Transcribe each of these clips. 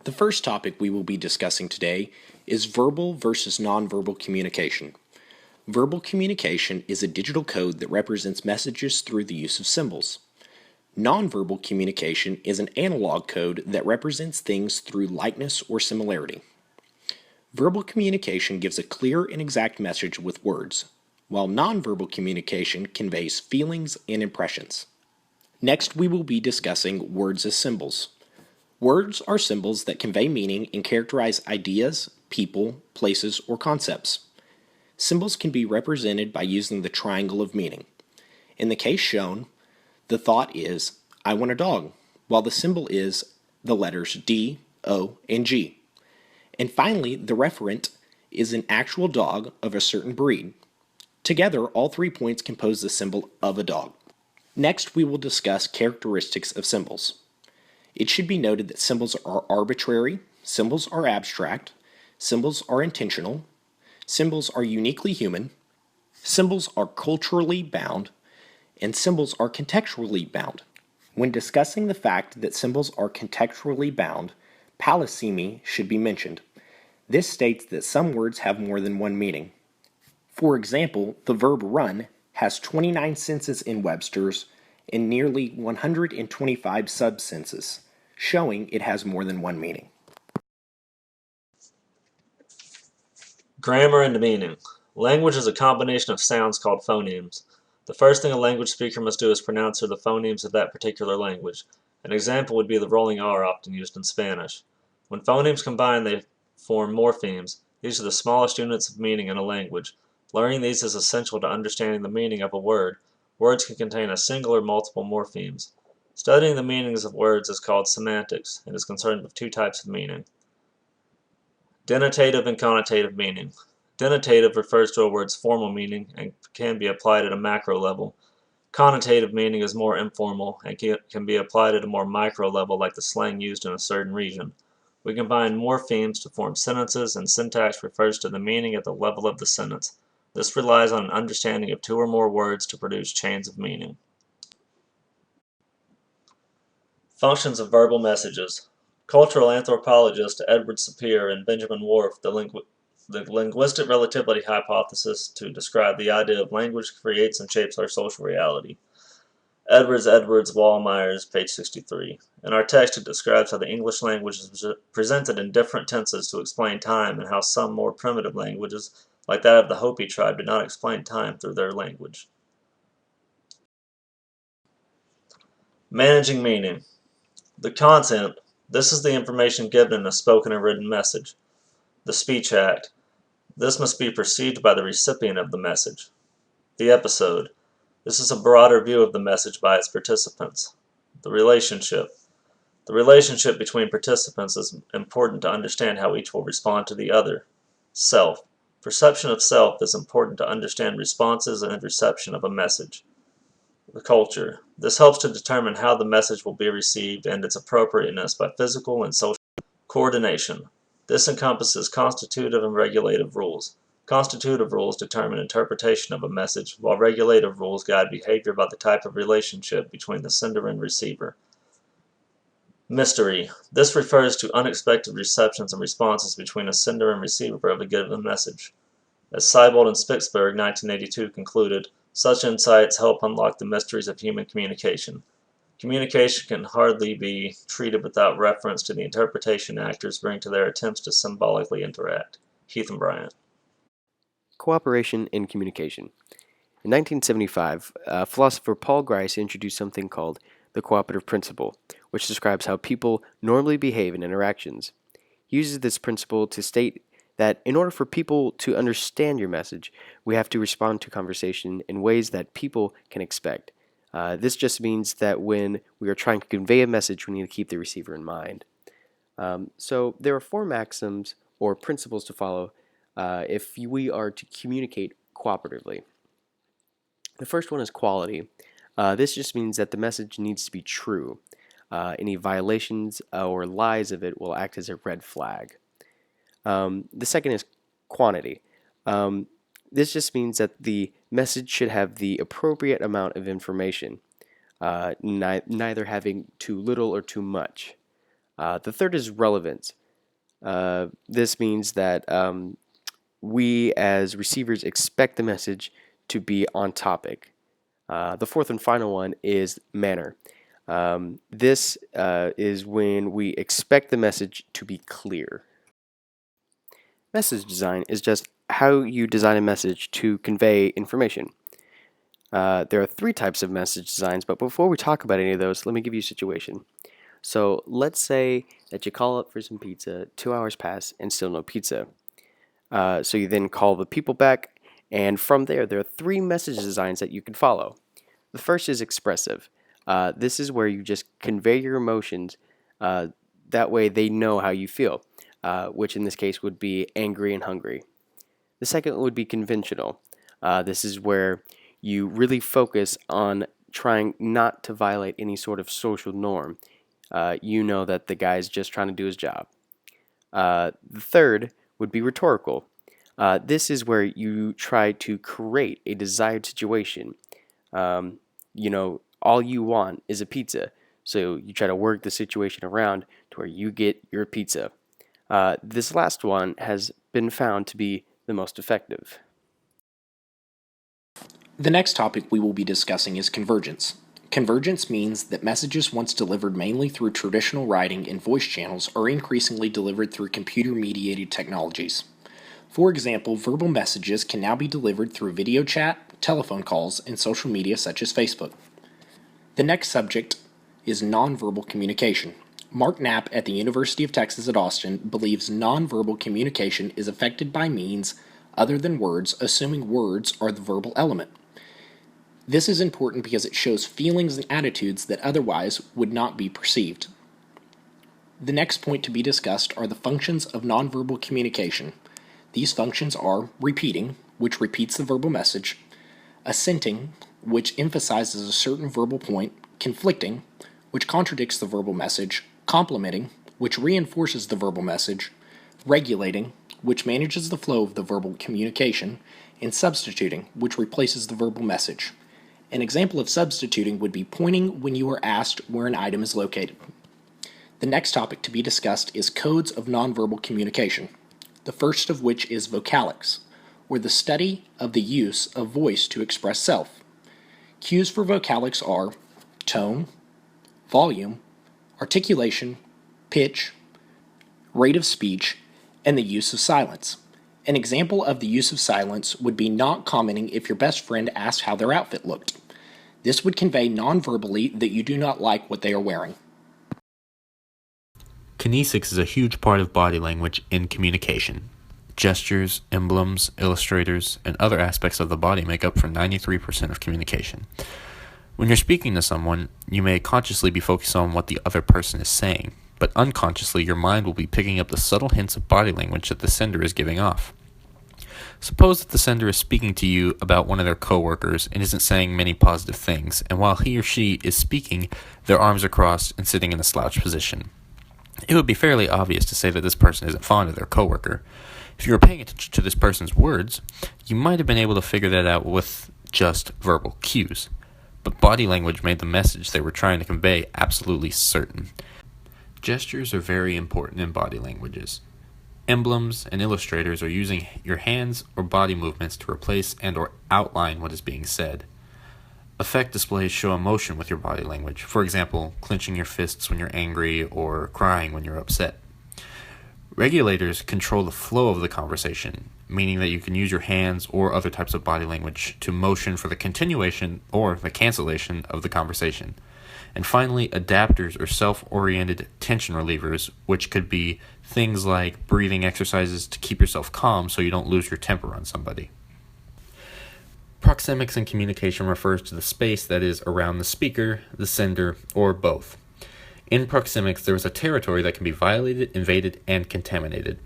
The first topic we will be discussing today is verbal versus nonverbal communication. Verbal communication is a digital code that represents messages through the use of symbols. Nonverbal communication is an analog code that represents things through likeness or similarity. Verbal communication gives a clear and exact message with words, while nonverbal communication conveys feelings and impressions. Next, we will be discussing words as symbols. Words are symbols that convey meaning and characterize ideas, people, places, or concepts. Symbols can be represented by using the triangle of meaning. In the case shown, the thought is, I want a dog, while the symbol is the letters D, O, and G. And finally, the referent is an actual dog of a certain breed. Together, all 3 points compose the symbol of a dog. Next, we will discuss characteristics of symbols. It should be noted that symbols are arbitrary, symbols are abstract, symbols are intentional, symbols are uniquely human, symbols are culturally bound, and symbols are contextually bound. When discussing the fact that symbols are contextually bound, polysemy should be mentioned. This states that some words have more than one meaning. For example, the verb run has 29 senses in Webster's and nearly 125 subsenses, showing it has more than one meaning. Grammar and meaning. Language is a combination of sounds called phonemes. The first thing a language speaker must do is pronounce the phonemes of that particular language. An example would be the rolling R often used in Spanish. When phonemes combine, they form morphemes. These are the smallest units of meaning in a language. Learning these is essential to understanding the meaning of a word. Words can contain a single or multiple morphemes. Studying the meanings of words is called semantics and is concerned with 2 types of meaning. Denotative and connotative meaning. Denotative refers to a word's formal meaning and can be applied at a macro level. Connotative meaning is more informal and can be applied at a more micro level, like the slang used in a certain region. We combine morphemes to form sentences, and syntax refers to the meaning at the level of the sentence. This relies on an understanding of 2 or more words to produce chains of meaning. Functions of verbal messages. Cultural anthropologists Edward Sapir and Benjamin Whorf the linguistic relativity hypothesis to describe the idea of language creates and shapes our social reality. Edwards, Wallmeyers, page 63. In our text, it describes how the English language is presented in different tenses to explain time, and how some more primitive languages, like that of the Hopi tribe, did not explain time through their language. Managing meaning. The content. This is the information given in a spoken or written message. The speech act. This must be perceived by the recipient of the message. The episode. This is a broader view of the message by its participants. The relationship. The relationship between participants is important to understand how each will respond to the other. Self. Perception of self is important to understand responses and reception of a message. The culture. This helps to determine how the message will be received and its appropriateness by physical and social coordination. This encompasses constitutive and regulative rules. Constitutive rules determine interpretation of a message, while regulative rules guide behavior by the type of relationship between the sender and receiver. Mystery. This refers to unexpected receptions and responses between a sender and receiver of a given message. As Seibold and Spitzberg, 1982, concluded, such insights help unlock the mysteries of human communication. Communication can hardly be treated without reference to the interpretation actors bring to their attempts to symbolically interact. Heath and Bryant. Cooperation in communication. In 1975, philosopher Paul Grice introduced something called the cooperative principle, which describes how people normally behave in interactions. He uses this principle to state that in order for people to understand your message, we have to respond to conversation in ways that people can expect. This just means that when we are trying to convey a message, we need to keep the receiver in mind. So there are 4 maxims or principles to follow if we are to communicate cooperatively. The first one is quality. This just means that the message needs to be true. Any violations or lies of it will act as a red flag. The second is quantity. This just means that the message should have the appropriate amount of information, neither having too little or too much. The third is relevance. This means that we as receivers expect the message to be on topic. The fourth and final one is manner. This is when we expect the message to be clear. Message design is just how you design a message to convey information. There are three types of message designs, but before we talk about any of those, let me give you a situation. So let's say that you call up for some pizza, 2 hours pass, and still no pizza. So you then call the people back, and from there are three message designs that you can follow. The first is expressive. This is where you just convey your emotions. That way they know how you feel, which in this case would be angry and hungry. The second would be conventional. This is where you really focus on trying not to violate any sort of social norm. You know that the guy's just trying to do his job. The third would be rhetorical. This is where you try to create a desired situation. All you want is a pizza, so you try to work the situation around to where you get your pizza. This last one has been found to be the most effective. The next topic we will be discussing is convergence. Convergence means that messages once delivered mainly through traditional writing and voice channels are increasingly delivered through computer-mediated technologies. For example, verbal messages can now be delivered through video chat, telephone calls, and social media such as Facebook. The next subject is nonverbal communication. Mark Knapp at the University of Texas at Austin believes nonverbal communication is affected by means other than words, assuming words are the verbal element. This is important because it shows feelings and attitudes that otherwise would not be perceived. The next point to be discussed are the functions of nonverbal communication. These functions are repeating, which repeats the verbal message, assenting, which emphasizes a certain verbal point, conflicting, which contradicts the verbal message, complementing, which reinforces the verbal message, regulating, which manages the flow of the verbal communication, and substituting, which replaces the verbal message. An example of substituting would be pointing when you are asked where an item is located. The next topic to be discussed is codes of nonverbal communication, the first of which is vocalics, or the study of the use of voice to express self. Cues for vocalics are tone, volume, articulation, pitch, rate of speech, and the use of silence. An example of the use of silence would be not commenting if your best friend asks how their outfit looked. This would convey non-verbally that you do not like what they are wearing. Kinesics is a huge part of body language in communication. Gestures, emblems, illustrators, and other aspects of the body make up for 93% of communication. When you're speaking to someone, you may consciously be focused on what the other person is saying, but unconsciously your mind will be picking up the subtle hints of body language that the sender is giving off. Suppose that the sender is speaking to you about one of their coworkers and isn't saying many positive things, and while he or she is speaking, their arms are crossed and sitting in a slouched position. It would be fairly obvious to say that this person isn't fond of their coworker. If you were paying attention to this person's words, you might have been able to figure that out with just verbal cues. But body language made the message they were trying to convey absolutely certain. Gestures are very important in body languages. Emblems and illustrators are using your hands or body movements to replace and or outline what is being said. Effect displays show emotion with your body language. For example, clenching your fists when you're angry or crying when you're upset. Regulators control the flow of the conversation, meaning that you can use your hands or other types of body language to motion for the continuation or the cancellation of the conversation. And finally, adapters or self-oriented tension relievers, which could be things like breathing exercises to keep yourself calm so you don't lose your temper on somebody. Proxemics in communication refers to the space that is around the speaker, the sender, or both. In proxemics, there is a territory that can be violated, invaded, and contaminated.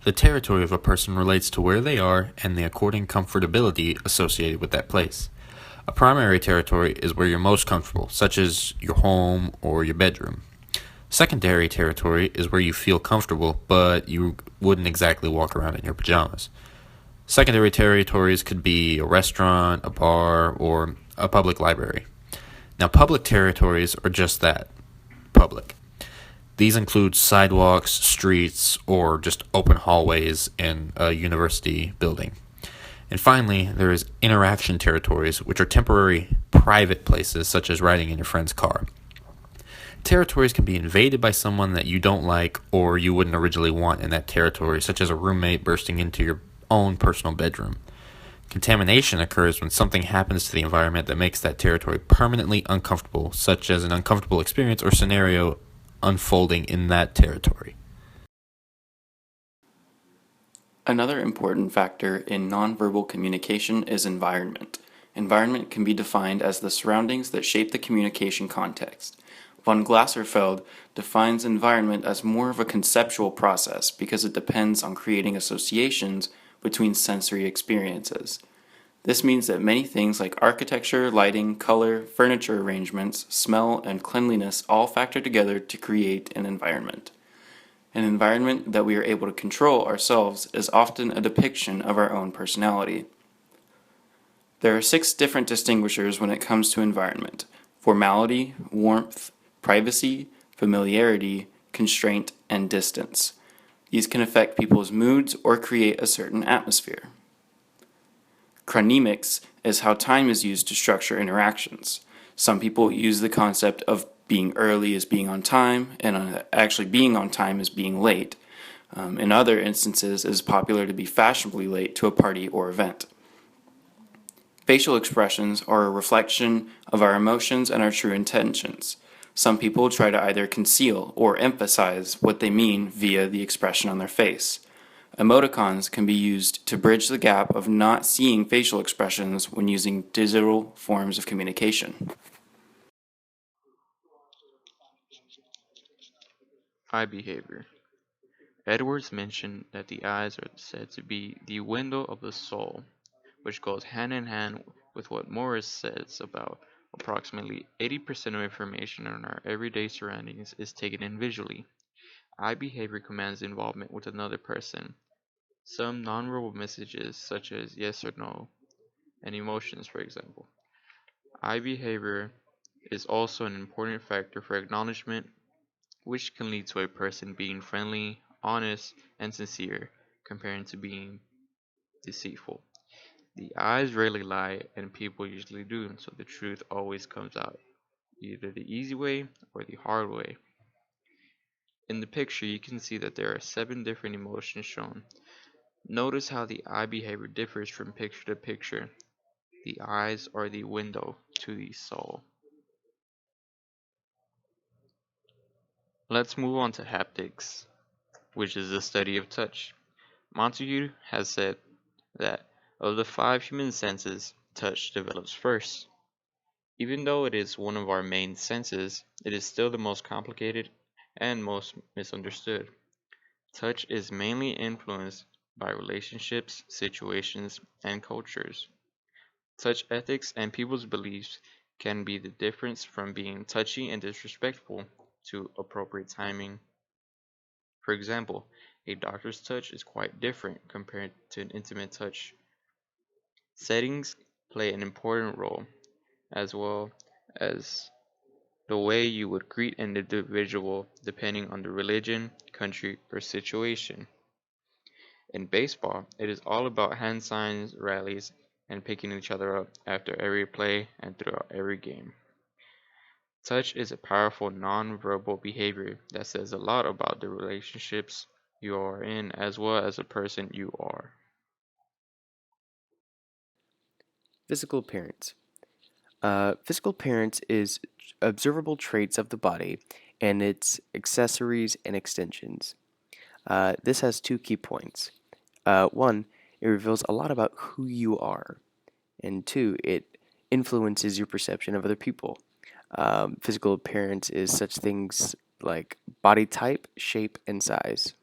The territory of a person relates to where they are and the according comfortability associated with that place. A primary territory is where you're most comfortable, such as your home or your bedroom. Secondary territory is where you feel comfortable, but you wouldn't exactly walk around in your pajamas. Secondary territories could be a restaurant, a bar, or a public library. Now, public territories are just that, public. These include sidewalks, streets, or just open hallways in a university building. And finally, there is interaction territories, which are temporary private places, such as riding in your friend's car. Territories can be invaded by someone that you don't like or you wouldn't originally want in that territory, such as a roommate bursting into your own personal bedroom. Contamination occurs when something happens to the environment that makes that territory permanently uncomfortable, such as an uncomfortable experience or scenario unfolding in that territory. Another important factor in nonverbal communication is environment. Environment can be defined as the surroundings that shape the communication context. Von Glasserfeld defines environment as more of a conceptual process because it depends on creating associations between sensory experiences. This means that many things like architecture, lighting, color, furniture arrangements, smell, and cleanliness all factor together to create an environment. An environment that we are able to control ourselves is often a depiction of our own personality. There are 6 different distinguishers when it comes to environment: formality, warmth, privacy, familiarity, constraint, and distance. These can affect people's moods or create a certain atmosphere. Chronemics is how time is used to structure interactions. Some people use the concept of being early as being on time, and actually being on time as being late. In other instances, it is popular to be fashionably late to a party or event. Facial expressions are a reflection of our emotions and our true intentions. Some people try to either conceal or emphasize what they mean via the expression on their face. Emoticons can be used to bridge the gap of not seeing facial expressions when using digital forms of communication. Eye behavior. Edwards mentioned that the eyes are said to be the window of the soul, which goes hand in hand with what Morris says about approximately 80% of information on our everyday surroundings is taken in visually. Eye behavior commands involvement with another person. Some nonverbal messages, such as yes or no, and emotions, for example. Eye behavior is also an important factor for acknowledgement, which can lead to a person being friendly, honest, and sincere, compared to being deceitful. The eyes rarely lie, and people usually do, so the truth always comes out, either the easy way or the hard way. In the picture, you can see that there are 7 different emotions shown. Notice how the eye behavior differs from picture to picture. The eyes are the window to the soul. Let's move on to haptics, which is the study of touch. Montague has said that of the 5 human senses, touch develops first. Even though it is one of our main senses, it is still the most complicated and most misunderstood. Touch is mainly influenced by relationships, situations, and cultures. Touch ethics and people's beliefs can be the difference from being touchy and disrespectful to appropriate timing. For example, a doctor's touch is quite different compared to an intimate touch. Settings play an important role, as well as the way you would greet an individual depending on the religion, country, or situation. In baseball, it is all about hand signs, rallies, and picking each other up after every play and throughout every game. Touch is a powerful non-verbal behavior that says a lot about the relationships you are in as well as the person you are. Physical appearance. Physical appearance is observable traits of the body and its accessories and extensions. This has 2 key points. One, it reveals a lot about who you are, and 2, it influences your perception of other people. Physical appearance is such things like body type, shape, and size.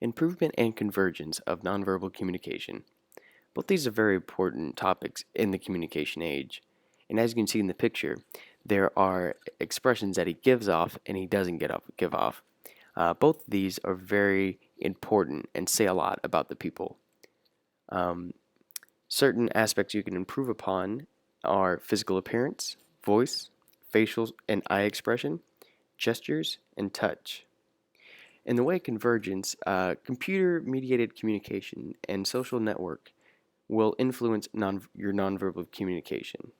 Improvement and convergence of nonverbal communication. Both these are very important topics in the communication age. And as you can see in the picture, there are expressions that he gives off and he doesn't give off. Both of these are very important and say a lot about the people. Certain aspects you can improve upon are physical appearance, voice, facial and eye expression, gestures, and touch. In the way of convergence, computer-mediated communication and social network will influence your nonverbal communication.